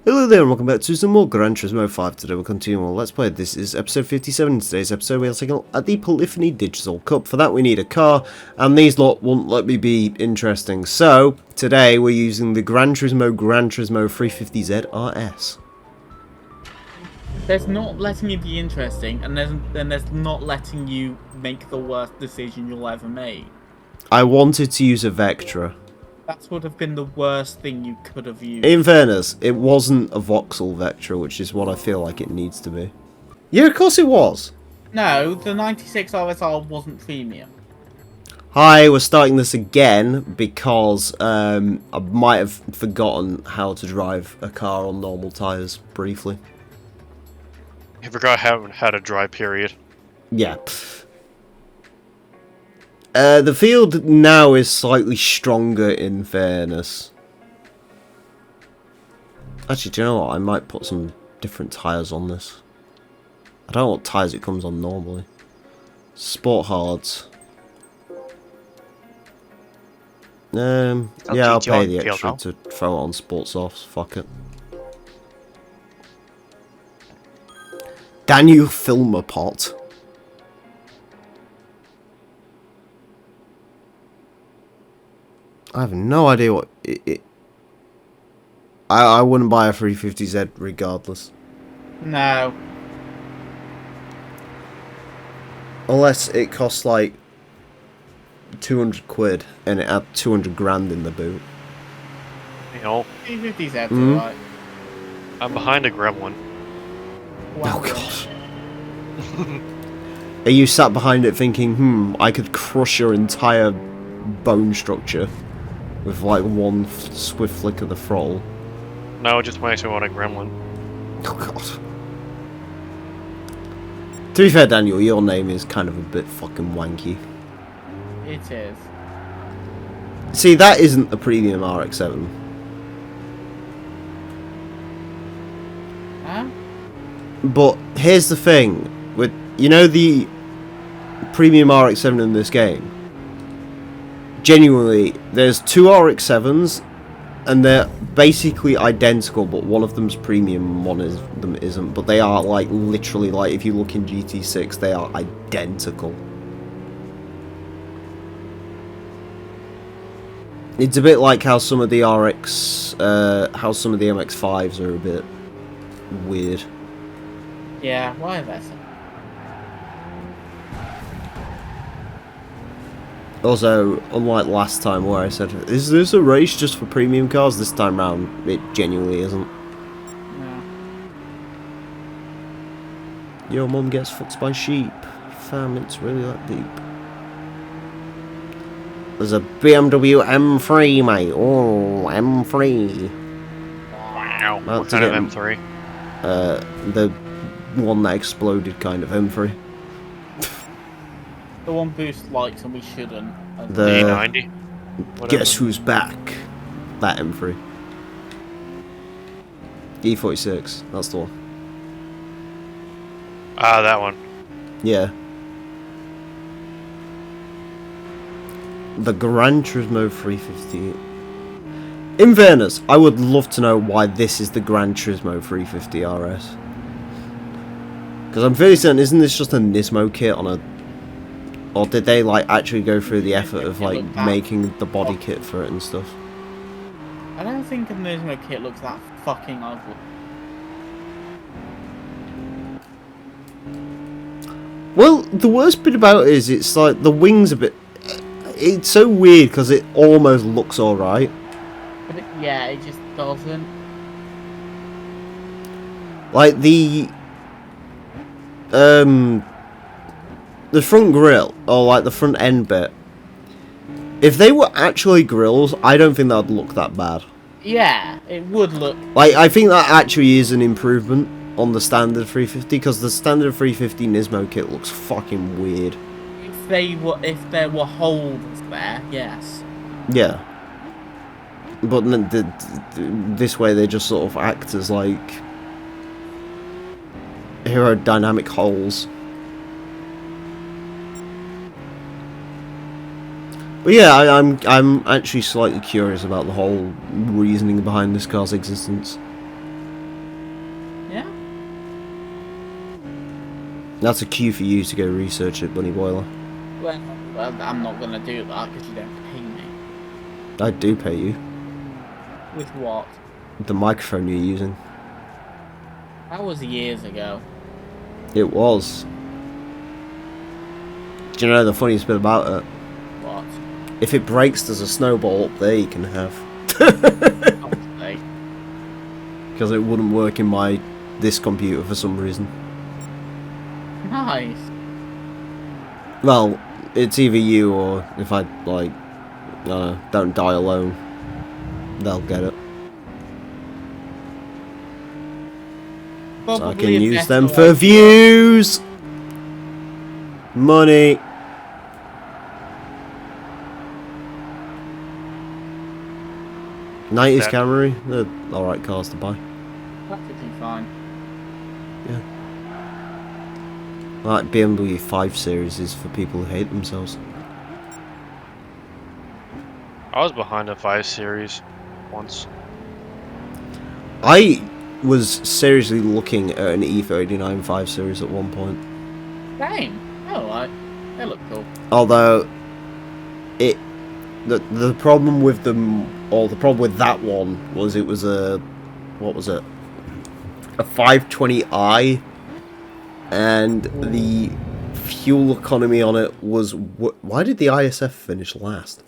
Hello there and welcome back to some more Gran Turismo 5. Today we're continuing on Let's Play. This is episode 57. In today's episode we are taking at the Polyphony Digital Cup. For that we need a car, and these lot won't let me be interesting. So, today we're using the Gran Turismo 350Z RS. There's not letting you be interesting, and there's not letting you make the worst decision you'll ever make. I wanted to use a Vectra. That would have been the worst thing you could have used. In fairness, it wasn't a voxel Vectra, which is what I feel like it needs to be. Yeah, of course it was. No, the 96 RSR wasn't premium. Hi, we're starting this again because I might have forgotten how to drive a car on normal tyres briefly. I forgot how to drive, period. Yeah. The field now is slightly stronger, in fairness. Actually, do you know what? I might put some different tyres on this. I don't know what tyres it comes on normally. Sport hards. Yeah, I'll pay the extra to throw it on sport softs. Fuck it. Daniel Filmer pot. I have no idea what I wouldn't buy a 350Z regardless. No. Unless it costs like 200 quid and it had 200 grand in the boot. You know, 350Z's alright. I'm behind a Gran one. Wow. Oh god. Are you sat behind it thinking, I could crush your entire bone structure with like one swift flick of the throttle? No, just makes me want a Gran one. Oh god. To be fair, Daniel, your name is kind of a bit fucking wanky. It is. See, that isn't a premium RX-7. Huh? But here's the thing, with you know the premium RX-7 in this game. Genuinely, there's two RX-7s, and they're basically identical, but one of them's premium and one of them isn't. But they are like literally, like if you look in GT6, they are identical. It's a bit like how some of the how some of the MX-5s are a bit weird. Yeah, why is that so? Also, unlike last time where I said, is this a race just for premium cars? This time round, it genuinely isn't. No. Your mum gets fucked by sheep. Fam, it's really that deep. There's a BMW M3, mate. Oh, M3. Wow. About What to kind of get M3? The one that exploded kind of M3. The one Boost likes and we shouldn't. The E90? Guess who's back? That M3. E46, that's the one. Ah, that one. Yeah. The Gran Turismo 350. In fairness, I would love to know why this is the Gran Turismo 350 RS. Because I'm fairly certain, isn't this just a Nismo kit on a... Or did they like actually go through the effort of like making the body kit for it and stuff? I don't think a Turismo kit looks that fucking ugly. Well, the worst bit about it is it's like the wings a bit... It's so weird because it almost looks alright. But yeah, it just doesn't. Like the front grille, or like the front end bit, if they were actually grills, I don't think that would look that bad. Yeah, it would look. Like, I think that actually is an improvement on the standard 350, because the standard 350 Nismo kit looks fucking weird. If there were holes there, yes. Yeah. But this way they just sort of act as like aerodynamic holes. But yeah, I'm actually slightly curious about the whole reasoning behind this car's existence. That's a cue for you to go research it, Bunny Boiler. Well, I'm not gonna do that because you don't pay me. I do pay you. With what? The microphone you're using. That was years ago. It was. Do you know the funniest bit about it? What? If it breaks, there's a snowball up there you can have. Obviously. Because it wouldn't work in this computer for some reason. Nice. Well, it's either you or if I, like, don't die alone, they'll get it. So I can Probably a use them better for idea. views! Money! '90s That- Camry, they're alright cars to buy. Perfectly fine. Like BMW 5 Series is for people who hate themselves. I was behind a 5 Series once. I was seriously looking at an E39 5 Series at one point. Same. Alright. They look cool. Although, the problem with them, or the problem with that one, was it was a, what was it? A 520i, and the fuel economy on it was, why did the ISF finish last?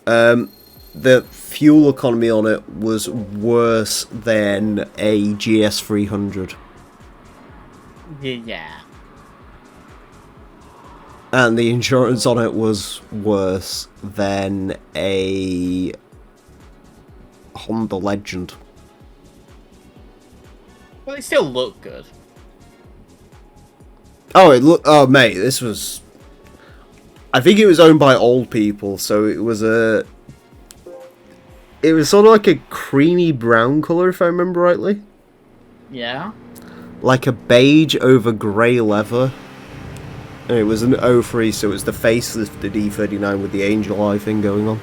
The fuel economy on it was worse than a GS 300. Yeah. And the insurance on it was worse than a Honda Legend. But they still look good. Oh, mate, this was... I think it was owned by old people, so it was a... It was sort of like a creamy brown colour, if I remember rightly. Yeah. Like a beige over grey leather. And it was an 03, so it was the facelifted E39 with the angel eye thing going on.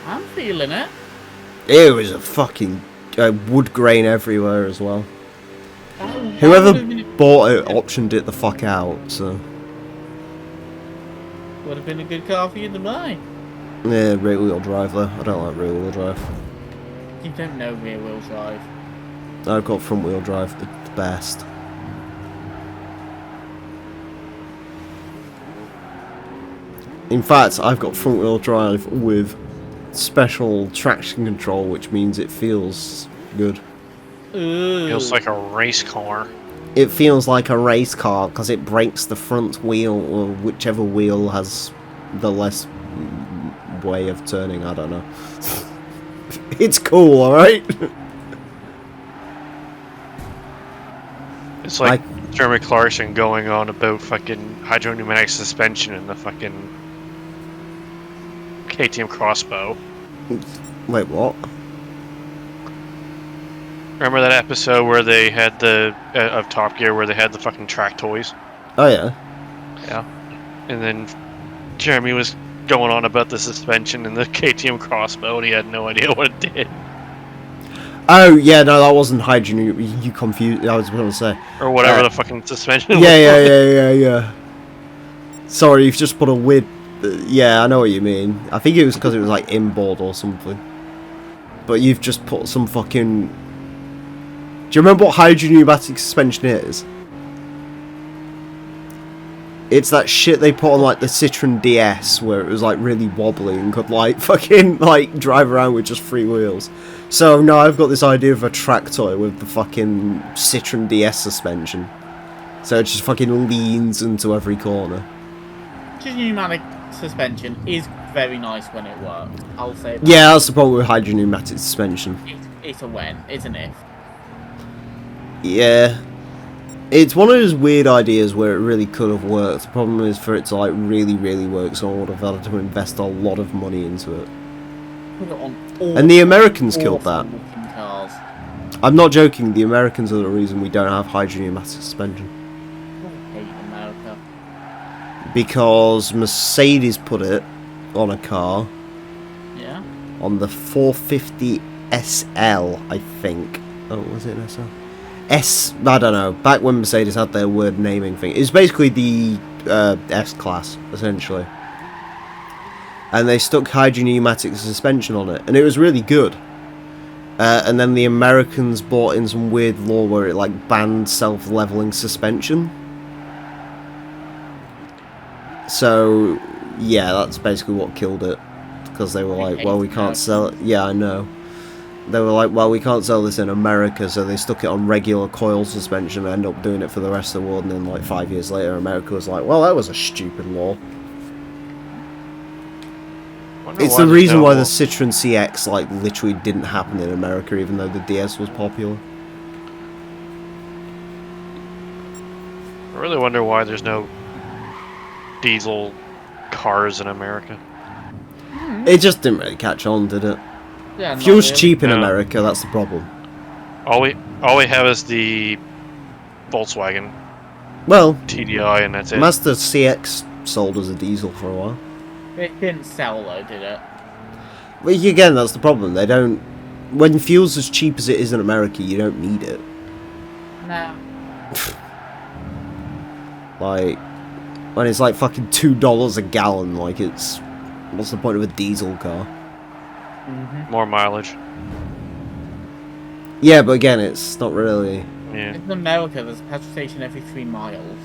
I'm feeling it. It was a fucking wood grain everywhere as well. That Whoever would have been, bought it optioned it the fuck out, so... would have been a good car for you to buy. Yeah, rear wheel drive though. I don't like rear wheel drive. You don't know rear wheel drive. I've got front wheel drive, the best. In fact, I've got front wheel drive with special traction control, which means it feels good. Ooh. Feels like a race car. It feels like a race car because it breaks the front wheel, or whichever wheel has the less way of turning. I don't know. It's cool, alright? It's like Jeremy Clarkson going on about fucking hydropneumatic suspension in the fucking KTM Crossbow. Wait, what? Remember that episode where they had the of Top Gear where they had the fucking track toys? Oh yeah. Yeah. And then Jeremy was going on about the suspension in the KTM Crossbow, and he had no idea what it did. Oh yeah, no, that wasn't hydrogen. You confused. I was going to say. Or whatever the fucking suspension was. Yeah. Sorry, you've just put a weird. Yeah, I know what you mean. I think it was because it was like inboard or something. But you've just put some fucking. Do you remember what hydropneumatic suspension is? It's that shit they put on like the Citroen DS where it was like really wobbly and could like fucking like drive around with just 3 wheels. So no, I've got this idea of a track toy with the fucking Citroen DS suspension. So it just fucking leans into every corner. Just pneumatic suspension is very nice when it works. I'll say that. Yeah, that's the problem with hydropneumatic suspension. It's a when, it's an if. Yeah. It's one of those weird ideas where it really could have worked. The problem is for it to like really, really work, so I would have had to invest a lot of money into it. Put it on all And the Americans killed that. awful-looking cars. I'm not joking, the Americans are the reason we don't have hydropneumatic suspension. I hate America. Because Mercedes put it on a car, Yeah? on the 450 SL, I think. Oh, was it an SL? I don't know, back when Mercedes had their word naming thing, it's basically the S-Class, essentially. And they stuck hydrogen pneumatic suspension on it, and it was really good. And then the Americans brought in some weird law where it like banned self-leveling suspension. So, yeah, that's basically what killed it. Because they were like, well, we can't sell it. Yeah, I know. They were like, well, we can't sell this in America, so they stuck it on regular coil suspension and ended up doing it for the rest of the world, and then like 5 years later, America was like, well, that was a stupid law. It's the reason why the Citroen CX like literally didn't happen in America, even though the DS was popular. I really wonder why there's no diesel cars in America. It just didn't really catch on, did it? Yeah, Fuel's really. cheap in America, that's the problem. All we have is the Volkswagen Well, TDI, and that's it. Mazda CX sold as a diesel for a while. It didn't sell though, did it? But again, that's the problem. They don't. When fuel's as cheap as it is in America, you don't need it. No. Like, when it's like fucking $2 a gallon, like it's. What's the point of a diesel car? More mileage. Yeah, but again, it's not really. Yeah. In America, there's a petrol station every 3 miles.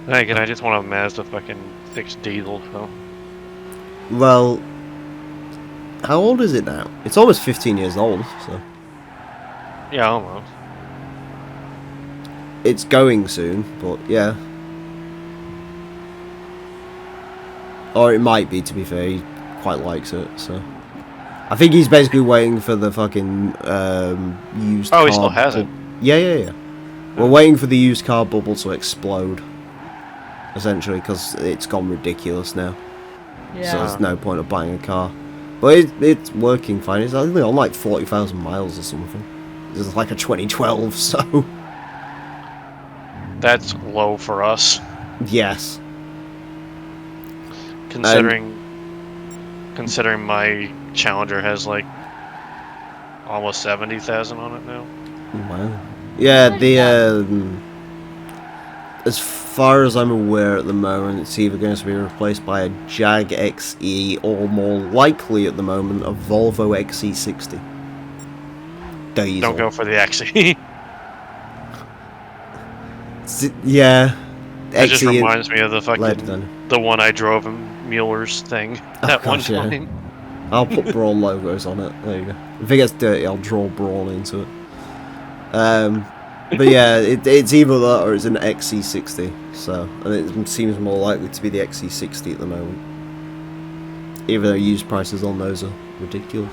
Again, I just want a Mazda fucking 6 diesel, so. Well, how old is it now? It's almost 15 years old, so. Yeah, almost. It's going soon, but yeah. Or it might be, to be fair. He quite likes it, so. I think he's basically waiting for the fucking used car. Oh, he still has it. Yeah. We're waiting for the used car bubble to explode. Essentially, because it's gone ridiculous now. Yeah. So there's no point of buying a car. But it's working fine. It's only on like 40,000 miles or something. This is like a 2012, so. That's low for us. Yes. Considering my Challenger has like almost 70,000 on it now. Wow. Yeah, the as far as I'm aware at the moment, it's either going to be replaced by a Jag XE or more likely at the moment a Volvo XC60. Diesel. Don't go for the XE. Yeah. It just reminds me of the fucking then. the one I drove in Mueller's thing that one gosh, yeah. time. I'll put Brawl logos on it. There you go. If it gets dirty, I'll draw Brawl into it. But yeah, it's either that or it's an XC60. So, and it seems more likely to be the XC60 at the moment. Even though used prices on those are ridiculous.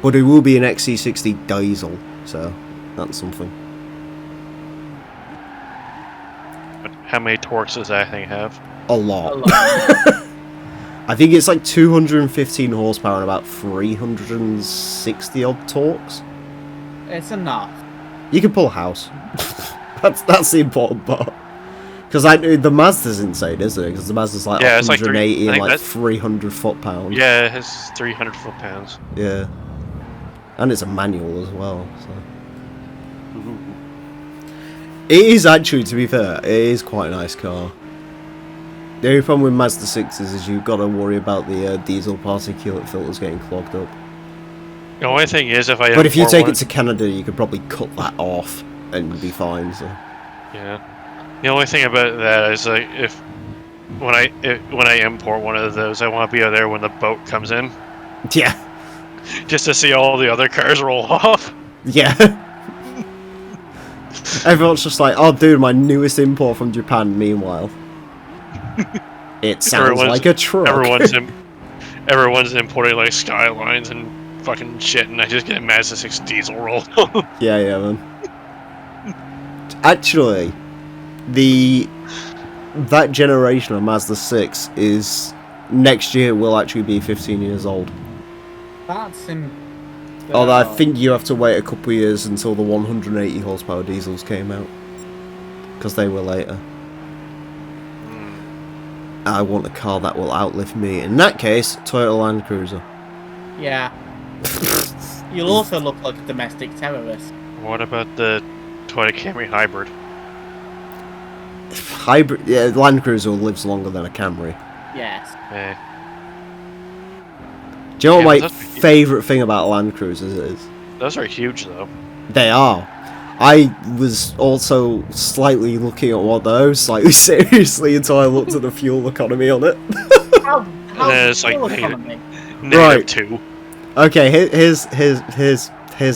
But it will be an XC60 diesel, so that's something. But how many torques does that thing have? A lot. I think it's like 215 horsepower and about 360 odd torques. It's enough. You can pull a house. that's the important part. Because the Mazda's insane, isn't it? Because the Mazda's like 180 and like 300 foot-pounds. Yeah, it has 300 foot-pounds. Yeah. And it's a manual as well, so. It is actually, to be fair, it is quite a nice car. The only problem with Mazda 6s is you've got to worry about the diesel particulate filters getting clogged up. The only thing is, if you take it to Canada, you could probably cut that off and be fine. So. Yeah. The only thing about that is like when I import one of those, I want to be there when the boat comes in. Yeah. Just to see all the other cars roll off. Yeah. Everyone's just like, oh, dude, my newest import from Japan. Meanwhile, it sounds like a truck. Everyone's importing like Skylines and fucking shit, and I just get a Mazda 6 diesel roll. Yeah, man. Actually, that generation of Mazda 6 is next year will actually be 15 years old. That's Although I think you have to wait a couple of years until the 180 horsepower diesels came out, because they were later. I want a car that will outlive me. In that case, Toyota Land Cruiser. Yeah. You'll also look like a domestic terrorist. What about the Toyota Camry hybrid. Hybrid, yeah, Land Cruiser lives longer than a Camry. Yes. Eh. Do you know what Yeah, my but that's- favourite thing about Land Cruisers is? Those are huge, though. They are. I was also slightly looking at one of those slightly seriously until I looked at the fuel economy on it. How then it's like fuel negative. economy? Right. -2. Okay, here's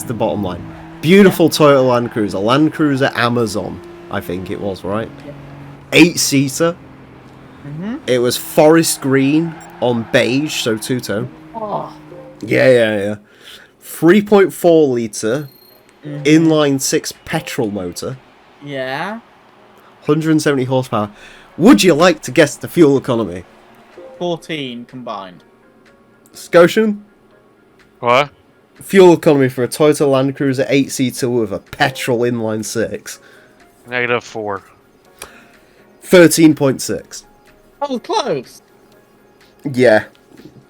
the bottom line. Beautiful Toyota Land Cruiser. Land Cruiser Amazon, I think it was, right? Yeah. 8-seater. Mm-hmm. It was forest green on beige, so two-tone. Oh. Yeah. 3.4 litre Mhm. inline 6 petrol motor. Yeah. 170 horsepower. Would you like to guess the fuel economy? 14 combined. Scotian? What? Fuel economy for a Toyota Land Cruiser 8-seater with a petrol inline 6. -4. 13.6. Oh, close. Yeah.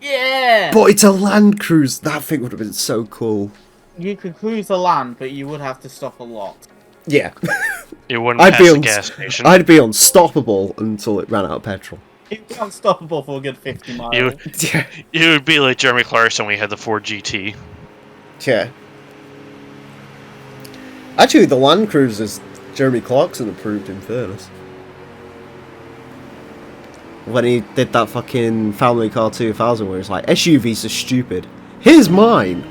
Yeah. But it's a Land Cruiser. That thing would have been so cool. You could cruise the land, but you would have to stop a lot. Yeah. It wouldn't I'd pass be the gas station. I'd be unstoppable until it ran out of petrol. It's unstoppable for a good 50 miles. Yeah. You would be like Jeremy Clarkson when we had the Ford GT. Yeah. Actually, the Land Cruisers Jeremy Clarkson approved, in fairness. When he did that fucking Family Car 2000 where it's like, SUVs are stupid. Here's mine!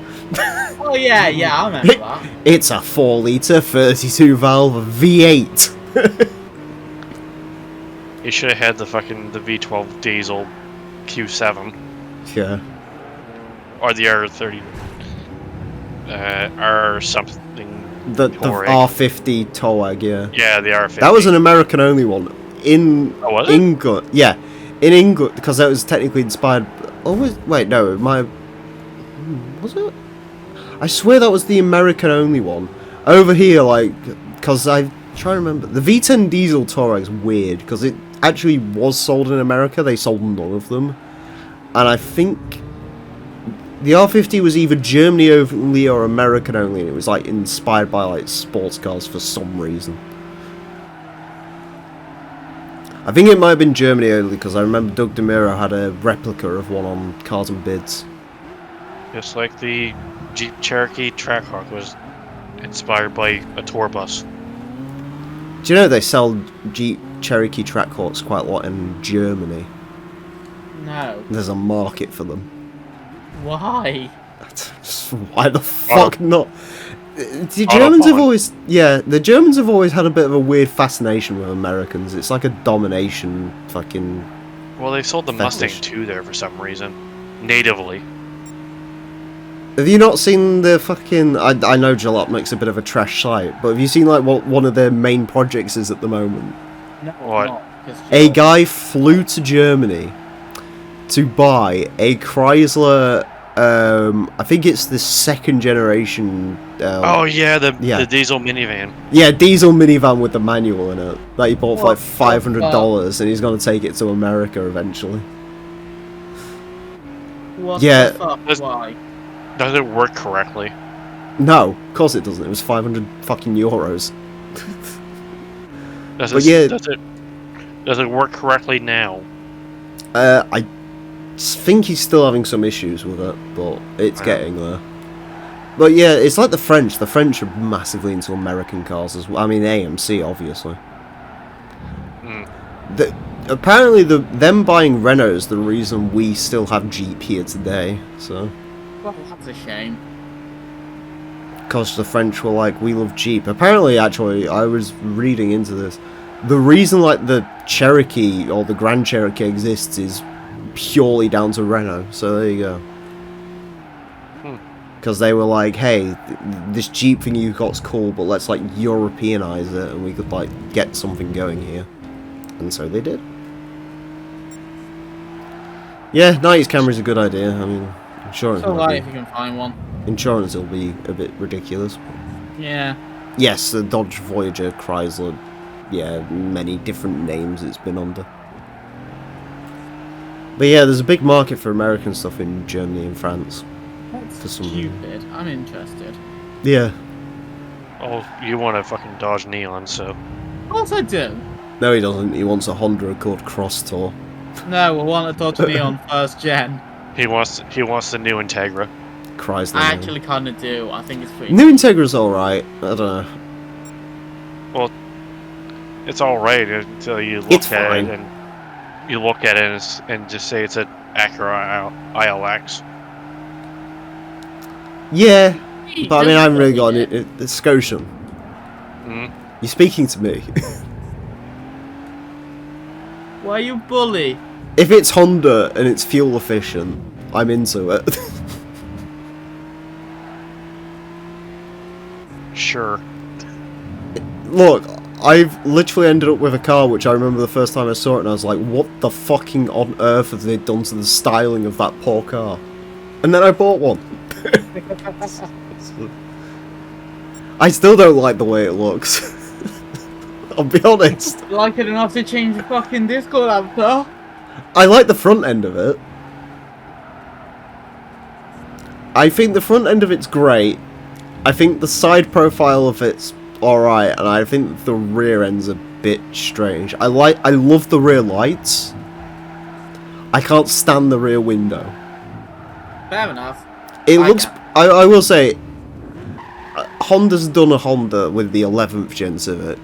Oh, yeah, I remember that. It's a 4-litre 32 valve V8. You should have had the V12 diesel Q7 Yeah. or the R30, R something. The Touareg. R50 Touareg, yeah. Yeah, the R50. That was an American only one. In Oh, was it? England. Yeah. In England, because that was technically inspired. Oh, wait, no, was it? I swear that was the American only one. Over here, like, because I try to remember. The V10 diesel Touareg's weird, because it actually was sold in America. They sold none of them. And I think the R50 was either Germany only or American only, and it was, like, inspired by, like, sports cars for some reason. I think it might have been Germany only, because I remember Doug DeMuro had a replica of one on Cars and Bids. Just like the Jeep Cherokee Trackhawk was inspired by a tour bus. Do you know they sell Jeep Cherokee Trackhawks quite a lot in Germany? No. There's a market for them. Why? Why the fuck not? The Autobahn. Germans have always, the Germans have always had a bit of a weird fascination with Americans. It's like a domination fucking. Well, they sold the Fetish. Mustang 2 there for some reason. Natively. Have you not seen the fucking? I know Jalopnik's a bit of a trash site, but have you seen like what one of their main projects is at the moment? No, What? not. 'Cause A guy flew to Germany to buy a Chrysler. I think it's the second generation. Oh yeah, the yeah. diesel minivan. Yeah, diesel minivan with the manual in it that he bought for like What the $500, and he's gonna take it to America eventually. What Yeah. the fuck? That's- Why? Does it work correctly? No, of course it doesn't. It was 500 fucking euros. Does But it, yeah. does it work correctly now? I think he's still having some issues with it, but it's Wow. getting there. But yeah, it's like the French. The French are massively into American cars as well. I mean, AMC, obviously. Hmm. Apparently, them buying Renault is the reason we still have Jeep here today. So, Well, that's a shame. because the French were like, we love Jeep. Apparently, actually, I was reading into this. The reason, like, the Cherokee or the Grand Cherokee exists is purely down to Renault. So there you go. Because they were like, hey, this Jeep thing you got's cool, but let's, like, Europeanize it, and we could, like, get something going here. And so they did. Yeah, 90s Camry's a good idea. I mean, insurance So might like be, if you can find one. insurance will be a bit ridiculous. Yeah. Yes, the Dodge Voyager, Chrysler, yeah, many different names it's been under. But yeah, there's a big market for American stuff in Germany and France. That's For some reason. stupid. I'm interested. Yeah. Oh, you want a fucking fucking Dodge Neon, so... Of course I do. No, he doesn't. He wants a Honda Accord Cross Tour. No, I want a Dodge Neon first gen. He wants the new Integra. Chrysler. I man. actually kind of do. I think it's pretty. New Integra's alright. I don't know. Well, it's alright until you look It's at fine. it and you look at it and just say it's an Acura ILX. Yeah, Hey, but I mean, don't I haven't really got bully it. it. It's Scotian. Mm. You're speaking to me. Why you bully? If it's Honda and it's fuel efficient, I'm into it. Sure. Look, I've literally ended up with a car which I remember the first time I saw it and I was like, what the fucking on earth have they done to the styling of that poor car? And then I bought one. I still don't like the way it looks. I'll be honest. You like it enough to change the fucking Discord avatar? I like the front end of it. I think the front end of it's great. I think the side profile of it's alright, and I think the rear end's a bit strange. I love the rear lights. I can't stand the rear window. Fair enough. It I looks. can. I will say, Honda's done a Honda with the 11th Gen Civic.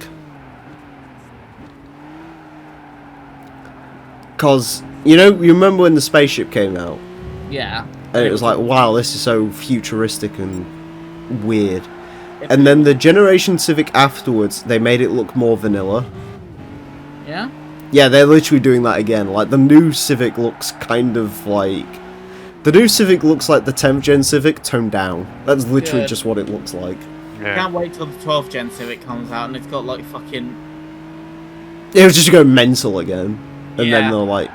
Cause you remember when the spaceship came out, Yeah. and it was like, wow, this is so futuristic and weird. And then the Generation Civic afterwards, they made it look more vanilla. Yeah? Yeah, they're literally doing that again. Like, the new Civic looks kind of like... The new Civic looks like the 10th Gen Civic toned down. That's literally Good. just what it looks like. Yeah. Can't wait till the 12th gen Civic comes out and it's got like fucking... It was just go mental again. And Yeah. then they're like...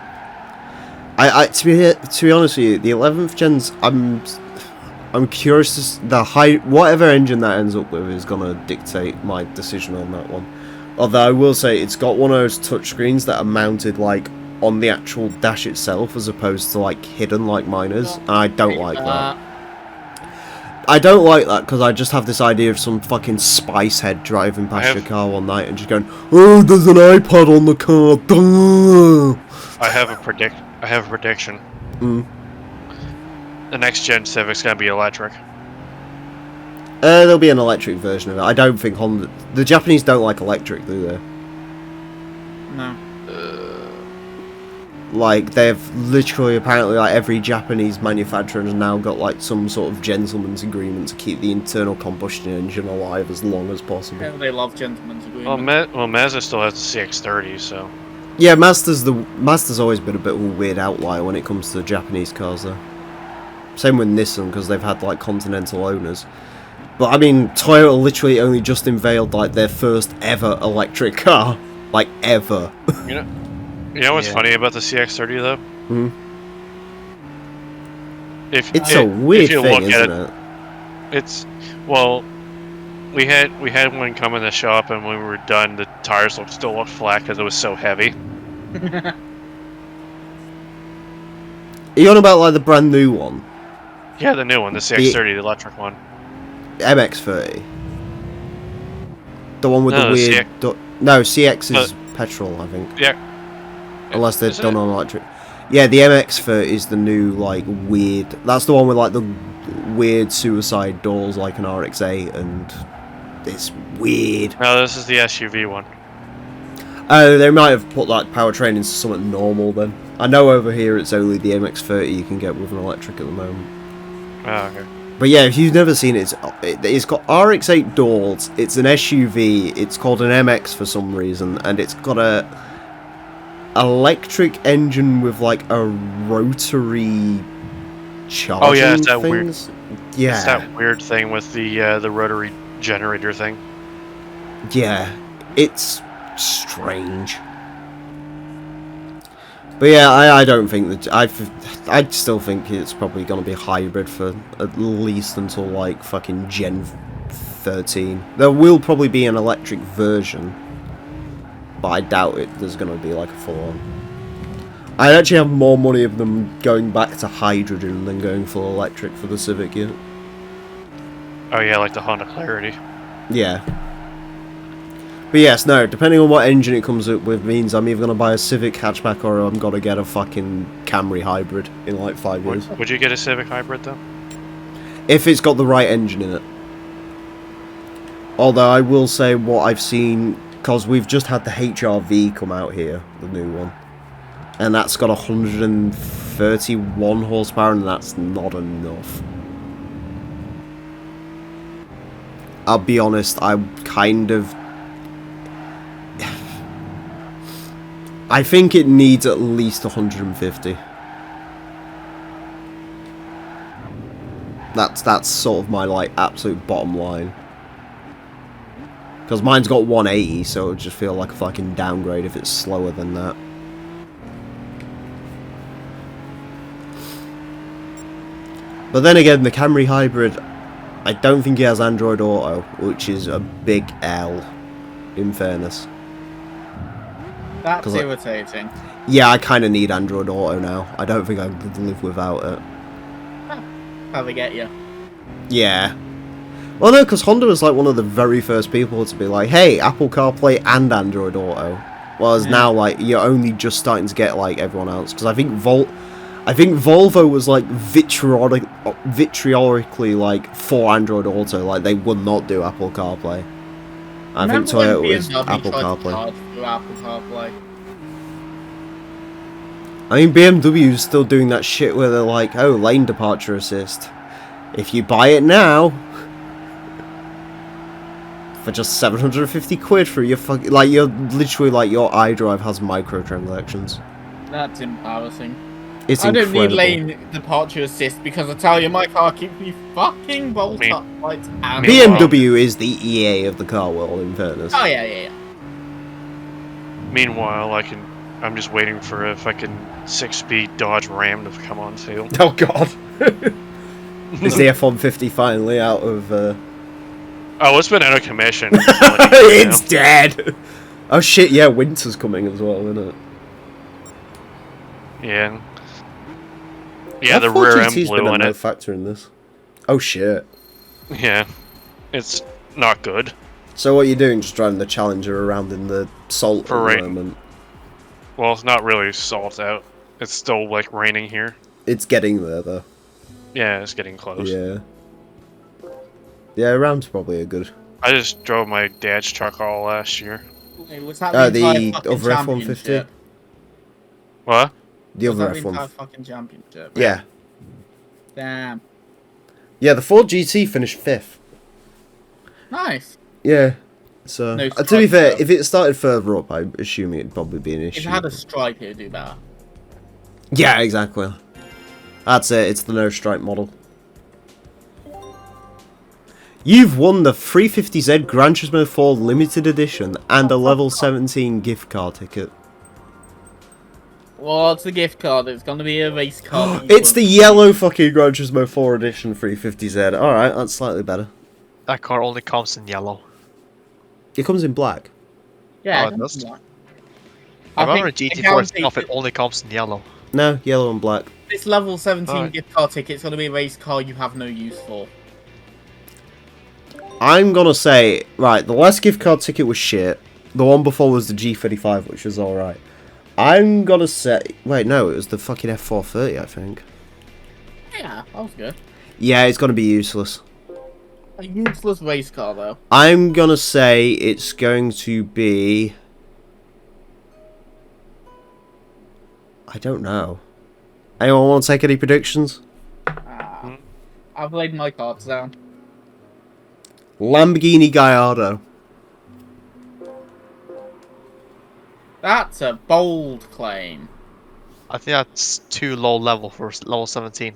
to be honest with you, the 11th Gens, I'm curious to whatever engine that ends up with is gonna dictate my decision on that one. Although I will say it's got one of those touchscreens that are mounted like on the actual dash itself as opposed to like hidden like mine is, and I don't like that. I don't like that because I just have this idea of some fucking spice head driving past your car one night and just going, "Oh, there's an iPod on the car." Duh. I have a prediction. Mm. The next gen Civic's gonna be electric. There'll be an electric version of it. I don't think Honda... The Japanese don't like electric, do they? No. Like, they've literally, apparently, like, every Japanese manufacturer has now got, like, some sort of gentleman's agreement to keep the internal combustion engine alive as long as possible. Yeah, they love gentlemen's agreement. Well, Mazda still has the CX-30, so... Yeah, Mazda's always been a bit of a weird outlier when it comes to Japanese cars, though. Same with Nissan, because they've had, like, continental owners. But, I mean, Toyota literally only just unveiled, like, their first ever electric car. Like, ever. You know what's funny about the CX-30, though? Hmm. It's If a weird you thing, look at isn't it? It's... Well, we had one come in the shop, and when we were done, the tires still looked flat because it was so heavy. Are you on about, like, the brand new one? Yeah, the new one, the CX-30, the electric one. MX-30? The one with No, the weird... No, CX is petrol, I think. Yeah. Unless they're Isn't done it? on electric. Yeah, the MX-30 is the new, like, weird... That's the one with, like, the weird suicide doors like an RX-8, and it's weird. No, this is the SUV one. Oh, they might have put, like, powertrain into something normal, then. I know over here it's only the MX-30 you can get with an electric at the moment. Oh, okay. But yeah, if you've never seen it, it's got RX-8 doors, it's an SUV, it's called an MX for some reason, and it's got a electric engine with like a rotary charging Oh yeah, it's that things. weird. Yeah, It's that weird thing with the rotary generator thing. yeah, it's strange. But yeah, I don't think that I still think it's probably going to be hybrid for at least until like fucking Gen 13. There will probably be an electric version, but I doubt there's going to be like a full-on. I'd actually have more money of them going back to hydrogen than going full electric for the Civic yet. Oh yeah, like the Honda Clarity. Yeah. But yes, no, depending on what engine it comes up with means I'm either going to buy a Civic hatchback or I'm going to get a fucking Camry hybrid in like 5 years. Would you get a Civic hybrid though? If it's got the right engine in it. Although I will say what I've seen, because we've just had the HRV come out here, the new one. And that's got 131 horsepower and that's not enough. I'll be honest, I think it needs at least 150. That's sort of my like absolute bottom line. Because mine's got 180, so it would just feel like a fucking downgrade if it's slower than that. But then again, the Camry Hybrid, I don't think it has Android Auto, which is a big L, in fairness. That's irritating. Yeah, I kind of need Android Auto now. I don't think I could live without it. How they get you? Yeah. Well, no, because Honda was like one of the very first people to be like, hey, Apple CarPlay and Android Auto. Whereas now, like, you're only just starting to get, like, everyone else. Because I think Volvo was, like, vitriolically, like, for Android Auto. Like, they would not do Apple CarPlay. I think Toyota was Apple CarPlay. Apple CarPlay. I mean, BMW is still doing that shit where they're like, oh, lane departure assist. If you buy it now, for just 750 quid for your fucking... Like, you're literally like, your iDrive has microtransactions. That's embarrassing. It's I don't incredible. need lane departure assist because I tell you, my car keeps me fucking bolt upright and... BMW is the EA of the car world, in fairness. Oh, yeah. Meanwhile, I'm just waiting for a fucking 6-speed Dodge Ram to come on sale. Oh, God. Is the F-150 finally out of... Oh, it's been out of commission. It's dead! Oh, shit, yeah, winter's coming as well, isn't it? Yeah. Yeah, the rear end blew in no it. factor in this. Oh, shit. Yeah. It's not good. So what are you doing? Just driving the Challenger around in the salt For at the moment? Well, it's not really salt out. It's still, like, raining here. It's getting there, though. Yeah, it's getting close. Yeah. Yeah, around's probably a good... I just drove my dad's truck all last year. Wait, was that the entire other F-150? championship? What? The Was other that the entire F-150. fucking championship? Yeah. Damn. Yeah, the Ford GT finished 5th. Nice. Yeah. So, No to be fair, stripe, if it started further up, I'm assuming it'd probably be an If issue. it had a stripe, it would do better. Yeah, exactly. That's it, it's the no stripe model. You've won the 350Z Gran Turismo 4 Limited Edition and a level 17 gift card ticket. What's the gift card? It's gonna be a race card. It's the yellow fucking Gran Turismo 4 Edition 350Z. Alright, that's slightly better. That car only comes in yellow. It comes in black. Yeah, Oh, it does. I I remember think GT4 stuff, it only comes in yellow. No, yellow and black. this level 17 Alright. gift card ticket's gonna be a race car you have no use for. I'm gonna say, right, the last gift card ticket was shit. The one before was the G35, which was alright. I'm gonna say... Wait, no, it was the fucking F430, I think. Yeah, that was good. Yeah, it's gonna be useless. A useless race car, though. I'm gonna say it's going to be... I don't know. Anyone want to take any predictions? I've laid my cards down. Lamborghini Gallardo. That's a bold claim. I think that's too low level for level 17.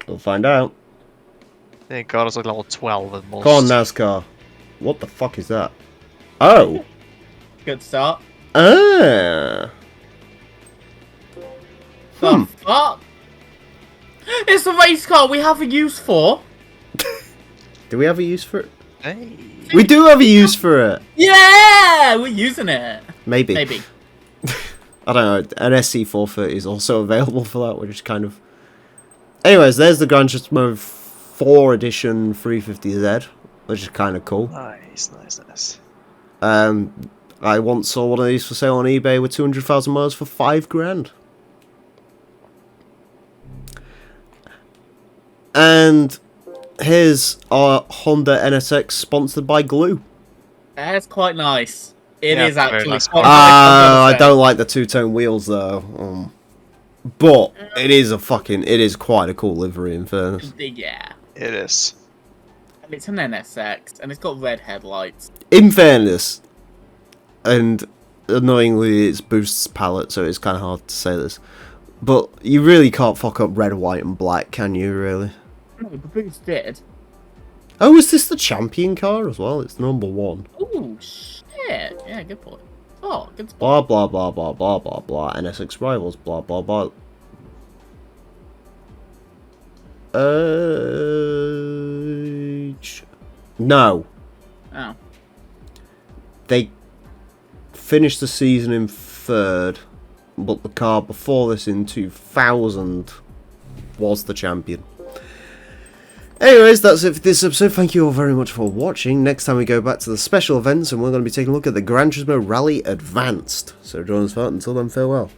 We'll find out. I think God is like level 12 at most. Come on, NASCAR. What the fuck is that? Oh. Good start. Ah. The fuck? It's a race car we have a use for. Do we have a use for it? Hey. We do have a use for it. Yeah, we're using it. Maybe. Maybe. I don't know. An SC430 is also available for that, which is kind of... Anyways, there's the Gran Turismo 4 Edition 350Z, which is kind of cool. Nice, nice, nice. I once saw one of these for sale on eBay with 200,000 miles for $5,000. And here's our Honda NSX sponsored by Glue. That's quite nice. It Yeah, is very actually nice. quite nice. I'm I gonna don't like the two-tone wheels though. But it is quite a cool livery in fairness. say. Yeah. It is. And it's an NSX, and it's got red headlights. In fairness, and annoyingly it's Boost's palette, so it's kind of hard to say this, but you really can't fuck up red, white and black, can you really? No, the Boost did. Oh, is this the champion car as well? It's number 1. Oh, shit. Yeah, good point. Oh, good spot. Blah blah blah blah blah blah blah. NSX rivals. Blah blah blah. No. Oh. They finished the season in 3rd, but the car before this in 2000 was the champion. Anyways, that's it for this episode. Thank you all very much for watching. Next time we go back to the special events and we're going to be taking a look at the Gran Turismo Rally Advanced. So join us for that. Until then, farewell.